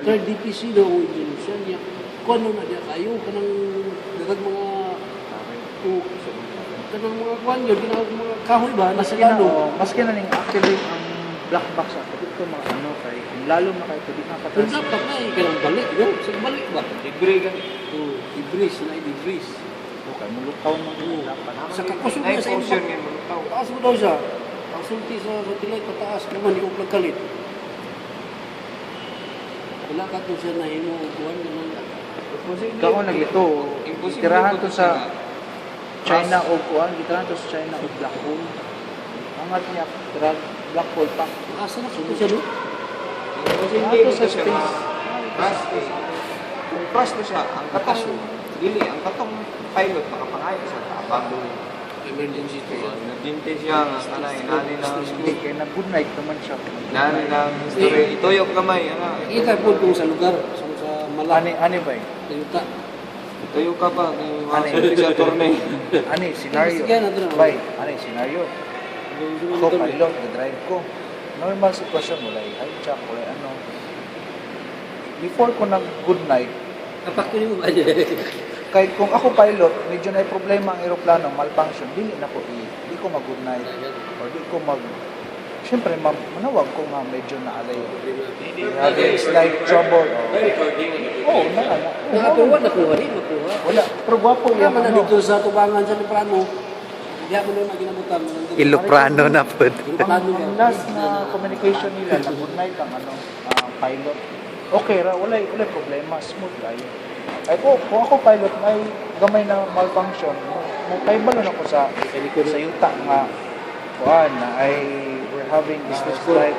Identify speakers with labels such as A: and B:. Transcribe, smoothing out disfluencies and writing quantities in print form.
A: Third DPC daw ang injection niya. Kung ano na niya kayo, kanang dagang mga kanang mga kwan yun, mga kahoy ba, nasa lalo.
B: Maski na ning activate ang black box ako dito mga ano kay kung lalo na kay pwede ka
A: Kung
B: patas.
A: dapat na kanang balik, no? Sa balik ba?
C: Libre ka.
A: Ibris, na ibris.
B: Okay, mulutaw man dapat.
A: Sa kakusog
C: Ay,
A: na sa
C: portion
A: iba.
C: yan mo tao.
A: Taas mo daw siya. Ang sulti sa tilay, pataas naman, hindi ko pagkalit. Wala ka to siya na hinuupuan naman.
B: Kao naglito.
C: Imposible
B: Tirahan
C: po
B: to sa China o kuan, gitirahan to sa China o black hole. Angat niya tira black hole pa.
A: Asa na ko siya, no?
C: Imposible
B: Ato
C: ko
B: sa
C: siya
B: space.
C: crash eh. Kung crash to siya, ang katong, dili, ang katong pilot makapangayo sa abandon.
A: Emergency to yan.
C: Nagdinte siya, kanay, nani ng,
B: Hindi kay na good night naman siya.
C: nani ng story. Ituyok kamay, ano.
A: Kita po kung sa lugar, sa Malaki.
B: Ani ba?
A: Tayuta.
C: Tuyok ka pa, may mga
B: Ano?
C: sorry sa turne.
B: Ani scenario.
A: Sige, ano na.
B: Bay, ani scenario. Ako pilot, na-drive ko. Normal sitwasyon mo like hijack or ano. Before ko nag good night,
A: Kapak ko mo ba niya?
B: kahit kung ako pilot, medyo na problema ang eroplano, malfunction, dili na ko di ko mag good night or di ko mag Siyempre, manawag ko nga medyo naalay. Having slight trouble. Oo,
A: Nakakuha, nakuha rin, nakuha.
B: Wala, pero gwapo
A: Kaya
B: yung
A: man na
B: ano.
A: dito sa tubangan sa Liprano, hindi ako na ginabutan.
D: Iloprano na po.
B: Ang last na communication nila, na good night ang ano, pilot. Okay ra, wala problema, smooth kayo. Ay kung ako pilot, may gamay na malfunction, mukaibalon ako sa yuta nga, kuan na ay we're having business flight